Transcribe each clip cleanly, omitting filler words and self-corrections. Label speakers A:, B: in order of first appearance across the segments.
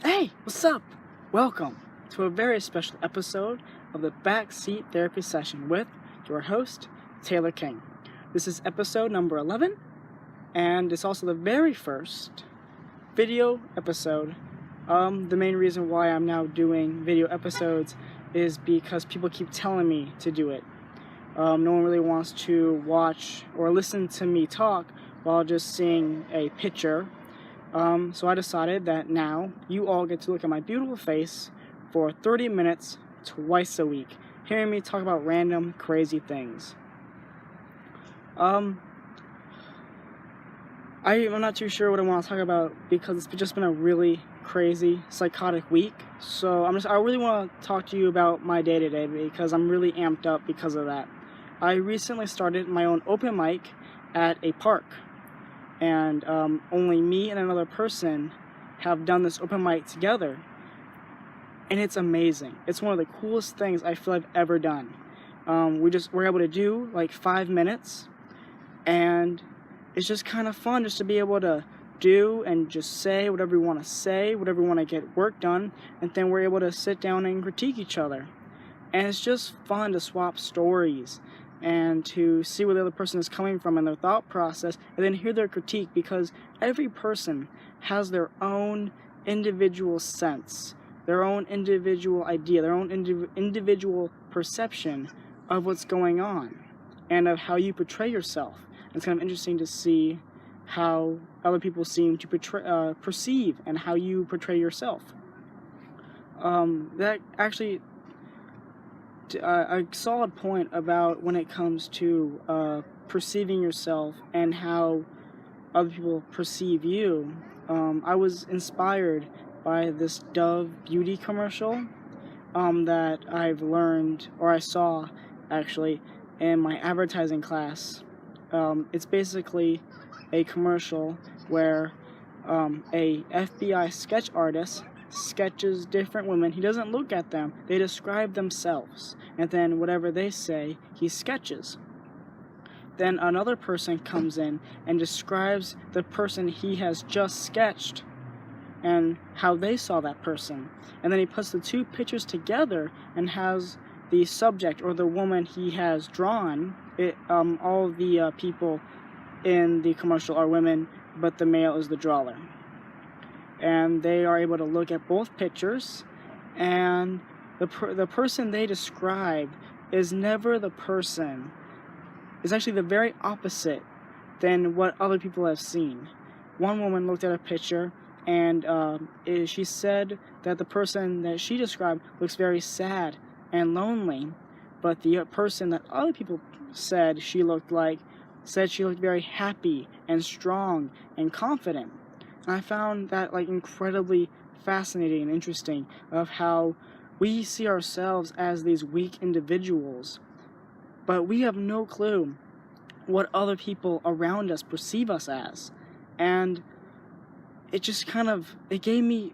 A: Hey, what's up? Welcome to a very special episode of the Backseat Therapy Session with your host, Taylor King. This is episode number 11, and it's also the very first video episode. The main reason why I'm now doing video episodes is because people keep telling me to do it. No one really wants to watch or listen to me talk while just seeing a picture. So I decided that now you all get to look at my beautiful face for 30 minutes twice a week, hearing me talk about random crazy things. I'm not too sure what I want to talk about because it's just been a really crazy, psychotic week. So I really want to talk to you about my day today because I'm really amped up because of that. I recently started my own open mic at a park. And only me and another person have done this open mic together, and it's amazing. It's one of the coolest things I feel I've ever done. We're able to do like 5 minutes, and it's just kind of fun just to be able to do and just say whatever we want to say, whatever we want to get work done, and then we're able to sit down and critique each other. And it's just fun to swap stories and to see where the other person is coming from and their thought process, and then hear their critique, because every person has their own individual sense, their own individual idea, their own individual perception of what's going on and of how you portray yourself. And it's kind of interesting to see how other people seem to perceive and how you portray yourself. That actually a solid point about when it comes to perceiving yourself and how other people perceive you. I was inspired by this Dove beauty commercial that I've learned, or I saw actually, in my advertising class. It's basically a commercial where a FBI sketch artist sketches different women. He doesn't look at them, they describe themselves, and then whatever they say, he sketches. Then another person comes in and describes the person he has just sketched and how they saw that person, and then he puts the two pictures together and has the subject, or the woman he has drawn. All the people in the commercial are women, but the male is the drawer. And they are able to look at both pictures, and the person they describe is never the person. It's actually the very opposite than what other people have seen. One woman looked at a picture, and she said that the person that she described looks very sad and lonely, but the person that other people said she looked very happy and strong and confident. And I found that incredibly fascinating and interesting, of how we see ourselves as these weak individuals, but we have no clue what other people around us perceive us as. And it gave me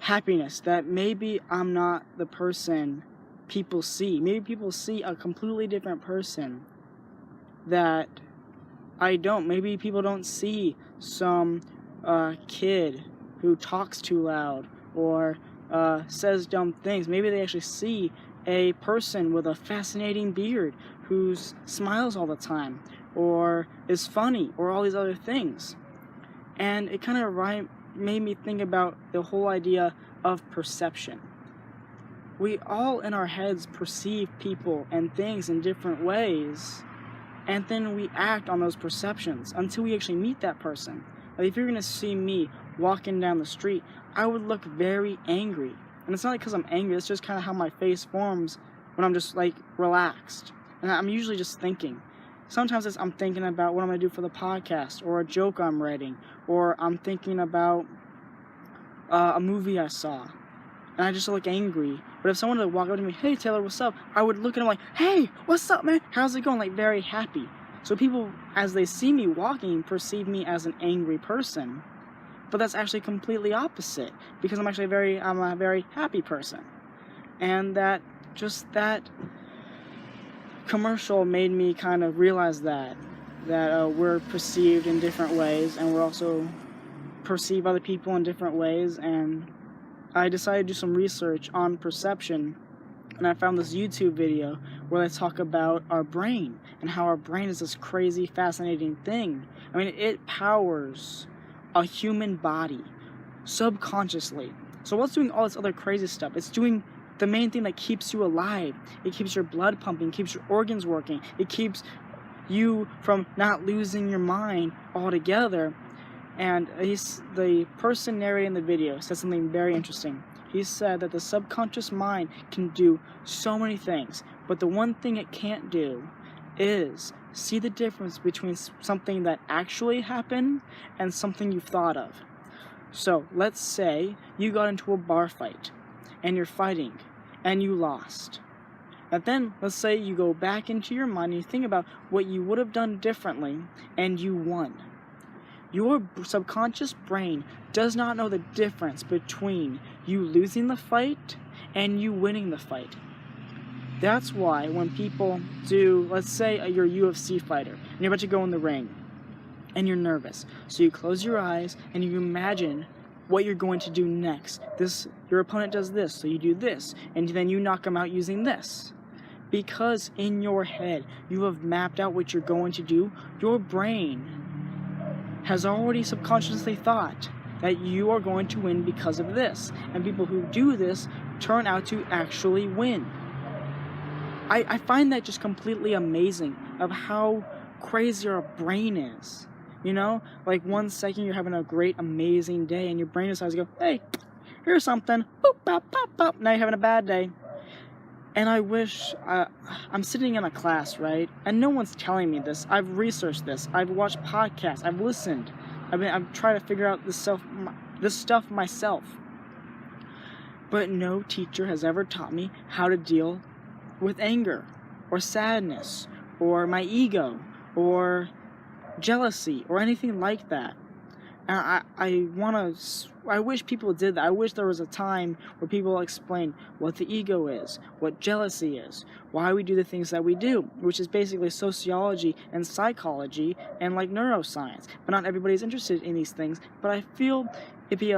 A: happiness that maybe I'm not the person people see. Maybe people see a completely different person that I don't. Maybe people don't see some kid who talks too loud or says dumb things. Maybe they actually see a person with a fascinating beard who smiles all the time or is funny or all these other things. And it kind of made me think about the whole idea of perception. We all in our heads perceive people and things in different ways, and then we act on those perceptions until we actually meet that person. Like, if you're going to see me walking down the street, I would look very angry. And it's not because I'm angry, it's just kind of how my face forms when I'm just relaxed. And I'm usually just thinking. Sometimes I'm thinking about what I'm going to do for the podcast, or a joke I'm writing, or I'm thinking about a movie I saw. And I just look angry. But if someone would walk up to me, "Hey Taylor, what's up?" I would look at them like, "Hey, what's up, man? How's it going?" Very happy. So people, as they see me walking, perceive me as an angry person. But that's actually completely opposite, because I'm a very happy person. And that commercial made me kind of realize that we're perceived in different ways, and we're also perceive other people in different ways, and I decided to do some research on perception, and I found this YouTube video where they talk about our brain and how our brain is this crazy, fascinating thing. I mean, it powers a human body subconsciously. So what's doing all this other crazy stuff? It's doing the main thing that keeps you alive. It keeps your blood pumping, keeps your organs working. It keeps you from not losing your mind altogether. And the person narrating the video said something very interesting. He said that the subconscious mind can do so many things, but the one thing it can't do is see the difference between something that actually happened and something you thought of. So let's say you got into a bar fight and you're fighting and you lost. And then let's say you go back into your mind and you think about what you would have done differently and you won. Your subconscious brain does not know the difference between you losing the fight and you winning the fight. That's why when people do, let's say you're a UFC fighter and you're about to go in the ring and you're nervous. So you close your eyes and you imagine what you're going to do next. Your opponent does this, so you do this, and then you knock them out using this. Because in your head you have mapped out what you're going to do, your brain has already subconsciously thought that you are going to win because of this. And people who do this turn out to actually win. I find that just completely amazing of how crazy our brain is. You know, like 1 second you're having a great, amazing day and your brain decides to go, hey, here's something, boop, bop, pop, pop, now you're having a bad day. And I wish, I'm sitting in a class, right? And no one's telling me this. I've researched this. I've watched podcasts. I've listened. I've tried to figure out this stuff myself. But no teacher has ever taught me how to deal with anger or sadness or my ego or jealousy or anything like that. And I wish people did that. I wish there was a time where people explain what the ego is, what jealousy is, why we do the things that we do, which is basically sociology and psychology and like neuroscience. But not everybody's interested in these things. But I feel it'd be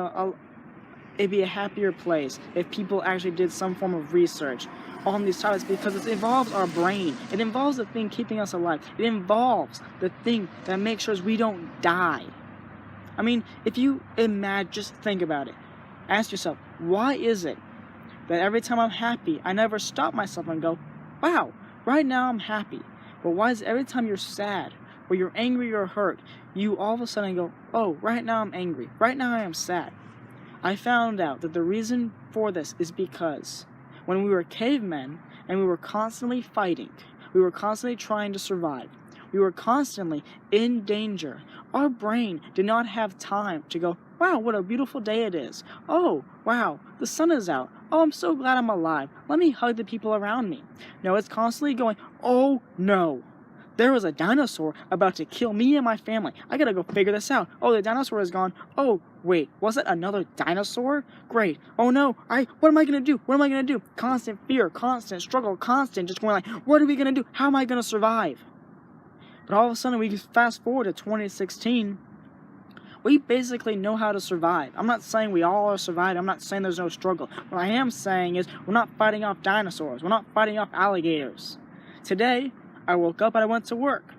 A: a happier place if people actually did some form of research on these topics, because it involves our brain. It involves the thing keeping us alive. It involves the thing that makes sure we don't die. I mean, if you imagine, just think about it. Ask yourself, why is it that every time I'm happy, I never stop myself and go, wow, right now I'm happy. But why is it every time you're sad, or you're angry or hurt, you all of a sudden go, oh, right now I'm angry. Right now I am sad. I found out that the reason for this is because when we were cavemen and we were constantly fighting, we were constantly trying to survive, we were constantly in danger, our brain did not have time to go, wow, what a beautiful day it is. Oh, wow, the sun is out. Oh, I'm so glad I'm alive. Let me hug the people around me. No, it's constantly going, oh no, there was a dinosaur about to kill me and my family. I gotta go figure this out. Oh, the dinosaur is gone. Oh, wait, was it another dinosaur? Great. Oh no, what am I gonna do? What am I gonna do? Constant fear, constant struggle, constant just going like, what are we gonna do? How am I gonna survive? But all of a sudden, we fast forward to 2016, we basically know how to survive. I'm not saying we all are surviving. I'm not saying there's no struggle. What I am saying is we're not fighting off dinosaurs. We're not fighting off alligators. Today, I woke up and I went to work.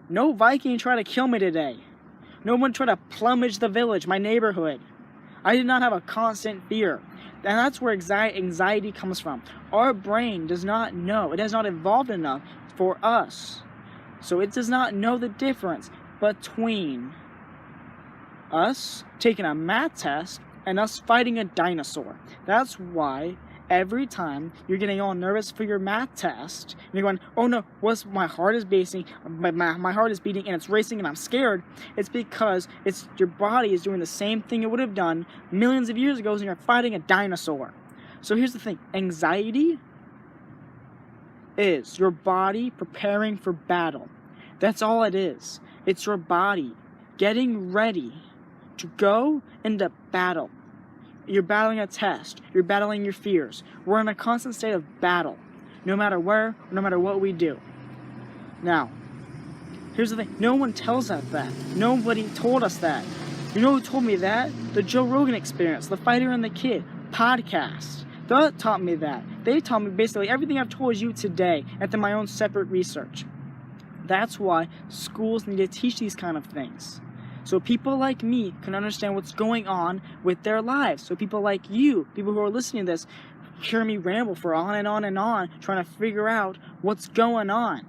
A: No Viking tried to kill me today. No one tried to plumage the village, my neighborhood. I did not have a constant fear. And that's where anxiety comes from. Our brain does not know. It has not evolved enough for us. So it does not know the difference between us taking a math test and us fighting a dinosaur. That's why every time you're getting all nervous for your math test, and you're going, oh no, my heart is beating, my heart is beating and it's racing and I'm scared, it's because your body is doing the same thing it would have done millions of years ago when you're fighting a dinosaur. So here's the thing, anxiety is your body preparing for battle. That's all it is. It's your body getting ready to go into battle. You're battling a test. You're battling your fears. We're in a constant state of battle, no matter where, no matter what we do. Now, here's the thing. No one tells us that. Nobody told us that. You know who told me that? The Joe Rogan Experience, The Fighter and the Kid podcast. That taught me that. They taught me basically everything I've told you today and through my own separate research. That's why schools need to teach these kind of things. So people like me can understand what's going on with their lives. So people like you, people who are listening to this, hear me ramble for on and on and on, trying to figure out what's going on.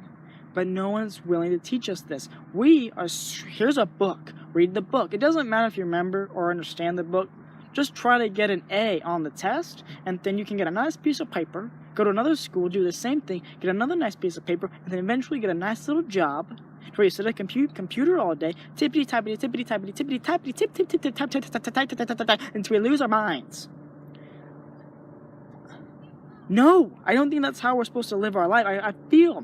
A: But no one's willing to teach us this. Here's a book. Read the book. It doesn't matter if you remember or understand the book. Just try to get an A on the test, and then you can get a nice piece of paper, go to another school, do the same thing, get another nice piece of paper, and then eventually get a nice little job where you sit at a computer all day, tippity tappity tippity tappity tippity tappity tip tip tip tip tap tap tap tap tap tap tap until we lose our minds. No, I don't think that's how we're supposed to live our life. I feel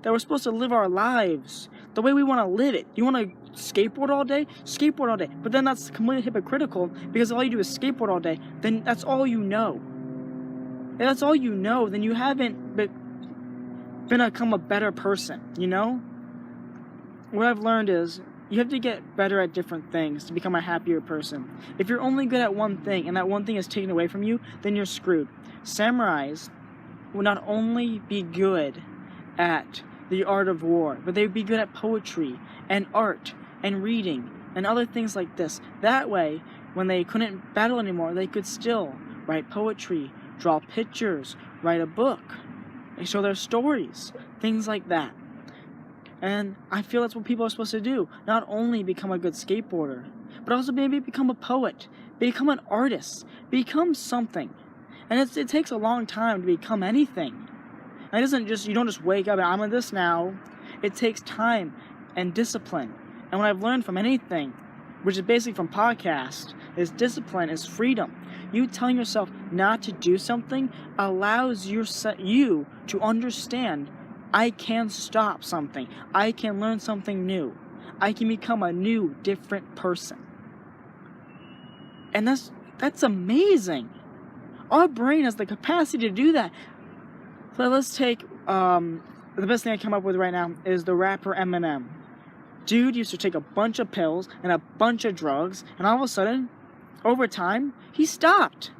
A: that we're supposed to live our lives the way we want to live it. You want to skateboard all day? Skateboard all day. But then that's completely hypocritical, because all you do is skateboard all day. Then that's all you know. If that's all you know, then you haven't become a better person, you know? What I've learned is you have to get better at different things to become a happier person. If you're only good at one thing and that one thing is taken away from you, then you're screwed. Samurais will not only be good at the art of war, but they would be good at poetry and art and reading and other things like this. That way, when they couldn't battle anymore, they could still write poetry, draw pictures, write a book, and show their stories, things like that. And I feel that's what people are supposed to do. Not only become a good skateboarder, but also maybe become a poet, become an artist, become something. And it takes a long time to become anything. And you don't just wake up and I'm in this now. It takes time and discipline. And what I've learned from anything, which is basically from podcasts, is discipline is freedom. You telling yourself not to do something allows you to understand, I can stop something. I can learn something new. I can become a new, different person. And that's amazing. Our brain has the capacity to do that. So let's take, the best thing I come up with right now is the rapper Eminem. Dude used to take a bunch of pills and a bunch of drugs, and all of a sudden, over time, he stopped.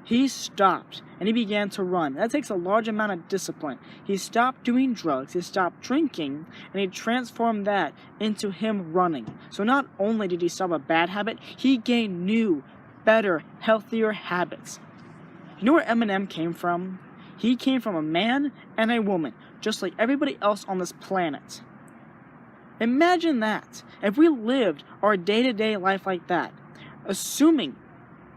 A: He stopped, and he began to run. That takes a large amount of discipline. He stopped doing drugs, he stopped drinking, and he transformed that into him running. So not only did he stop a bad habit, he gained new, better, healthier habits. You know where Eminem came from? He came from a man and a woman, just like everybody else on this planet. Imagine that. If we lived our day-to-day life like that, assuming,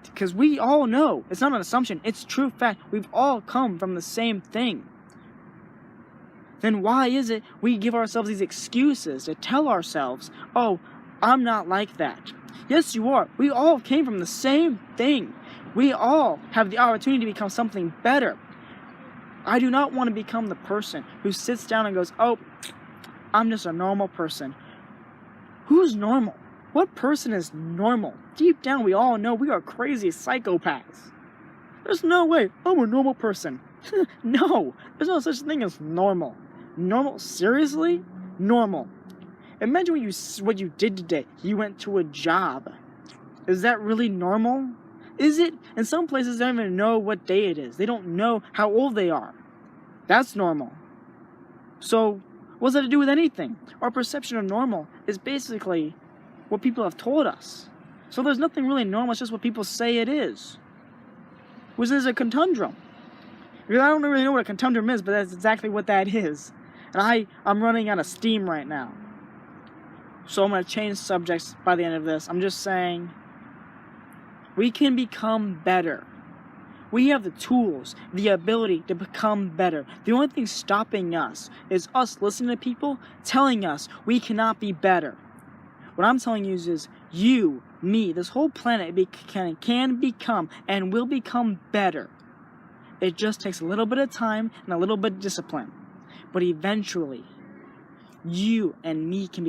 A: because we all know, it's not an assumption, it's true fact, we've all come from the same thing. Then why is it we give ourselves these excuses to tell ourselves, oh, I'm not like that? Yes, you are. We all came from the same thing. We all have the opportunity to become something better. I do not want to become the person who sits down and goes, oh, I'm just a normal person. Who's normal? What person is normal? Deep down, we all know we are crazy psychopaths. There's no way I'm a normal person. No, there's no such thing as normal. Normal? Seriously? Normal. Imagine what you did today. You went to a job. Is that really normal? Is it? In some places, they don't even know what day it is. They don't know how old they are. That's normal. So, what's that to do with anything? Our perception of normal is basically what people have told us. So there's nothing really normal, it's just what people say it is. Which is a conundrum. Because I don't really know what a conundrum is, but that's exactly what that is. And I'm running out of steam right now. So I'm going to change subjects by the end of this. I'm just saying, we can become better. We have the tools, the ability to become better. The only thing stopping us is us listening to people telling us we cannot be better. What I'm telling you is you, me, this whole planet can become and will become better. It just takes a little bit of time and a little bit of discipline. But eventually, you and me can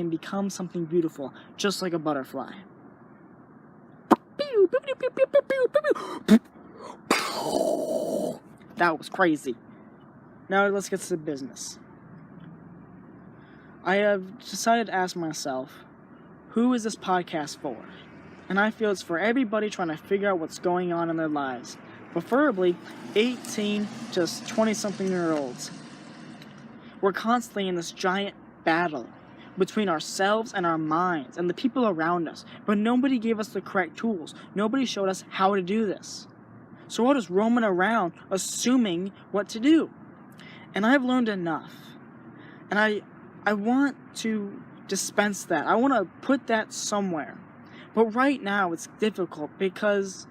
A: become something beautiful, just like a butterfly. That was crazy. Now let's get to the business. I have decided to ask myself, who is this podcast for? And I feel it's for everybody trying to figure out what's going on in their lives. Preferably 18 to 20-something-year-olds. We're constantly in this giant battle between ourselves and our minds and the people around us. But nobody gave us the correct tools. Nobody showed us how to do this. So we're all just roaming around assuming what to do. And I've learned enough. And I want to dispense that. I want to put that somewhere. But right now it's difficult because,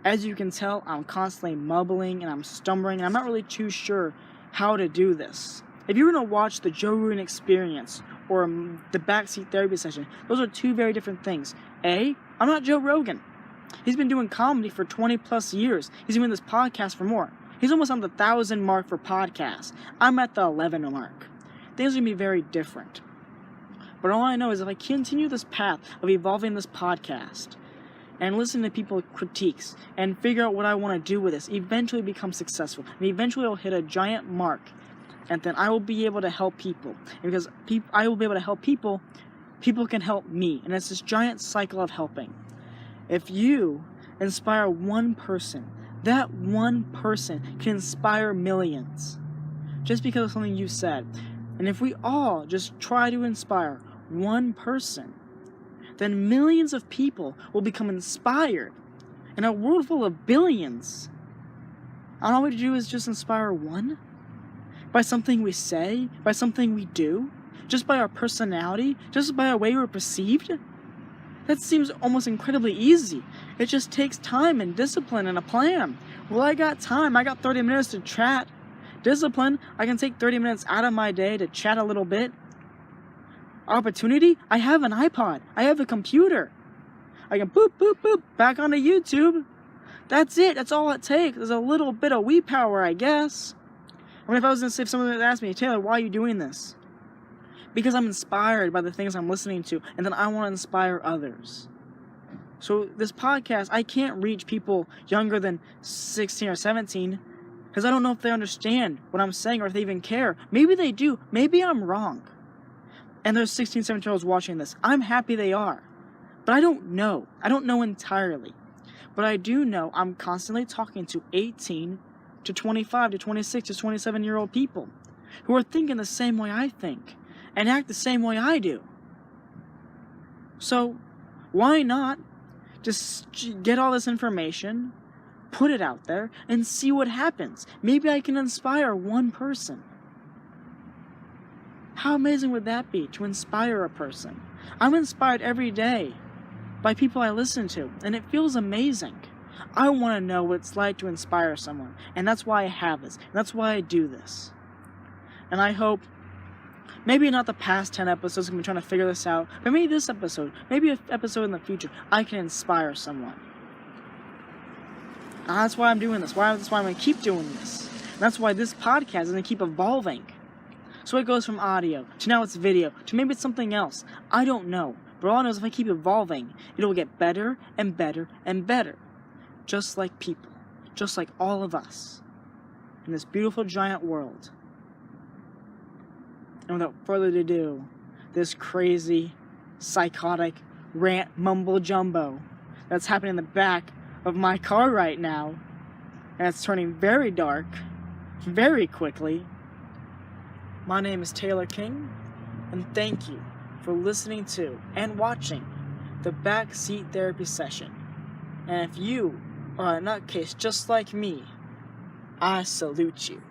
A: as you can tell, I'm constantly mumbling and I'm stumbling and I'm not really too sure how to do this. If you're going to watch the Joe Rogan Experience or the Backseat Therapy Session, those are two very different things. I'm not Joe Rogan. He's been doing comedy for 20 plus years. He's doing this podcast for more. He's almost on the 1,000 mark for podcasts. I'm at the 11 mark. Things are going to be very different. But all I know is if I continue this path of evolving this podcast and listen to people's critiques and figure out what I want to do with this, eventually become successful. And eventually I'll hit a giant mark. And then I will be able to help people. And because I will be able to help people, people can help me. And it's this giant cycle of helping. If you inspire one person, that one person can inspire millions. Just because of something you said. And if we all just try to inspire one person, then millions of people will become inspired. In a world full of billions, and all we have to do is just inspire one? By something we say, by something we do, just by our personality, just by the way we're perceived? That seems almost incredibly easy. It just takes time and discipline and a plan. Well, I got time. I got 30 minutes to chat. Discipline, I can take 30 minutes out of my day to chat a little bit. Opportunity, I have an iPod. I have a computer. I can boop, boop, boop, back onto YouTube. That's it. That's all it takes. There's a little bit of Wii power, I guess. I mean, if someone would ask me, Taylor, why are you doing this? Because I'm inspired by the things I'm listening to, and then I want to inspire others. So this podcast, I can't reach people younger than 16 or 17, because I don't know if they understand what I'm saying or if they even care. Maybe they do. Maybe I'm wrong. And there's 16, 17-year-olds watching this. I'm happy they are. But I don't know. I don't know entirely. But I do know I'm constantly talking to 18 to 25 to 26 to 27-year-old people who are thinking the same way I think and act the same way I do. So why not just get all this information, put it out there, and see what happens? Maybe I can inspire one person. How amazing would that be, to inspire a person? I'm inspired every day by people I listen to, and it feels amazing. I want to know what it's like to inspire someone, and that's why I have this, and that's why I do this. And I hope, maybe not the past 10 episodes, I'm trying to figure this out, but maybe this episode, maybe an episode in the future, I can inspire someone. And that's why I'm doing this. That's why I'm going to keep doing this. And that's why this podcast is going to keep evolving. So it goes from audio, to now it's video, to maybe it's something else. I don't know. But all I know is if I keep evolving, it'll get better and better and better. Just like people. Just like all of us. In this beautiful giant world. And without further ado, this crazy, psychotic, rant mumble jumbo that's happening in the back of my car right now, and it's turning very dark, very quickly. My name is Taylor King, and thank you for listening to and watching the Backseat Therapy Session. And if you are a nutcase just like me, I salute you.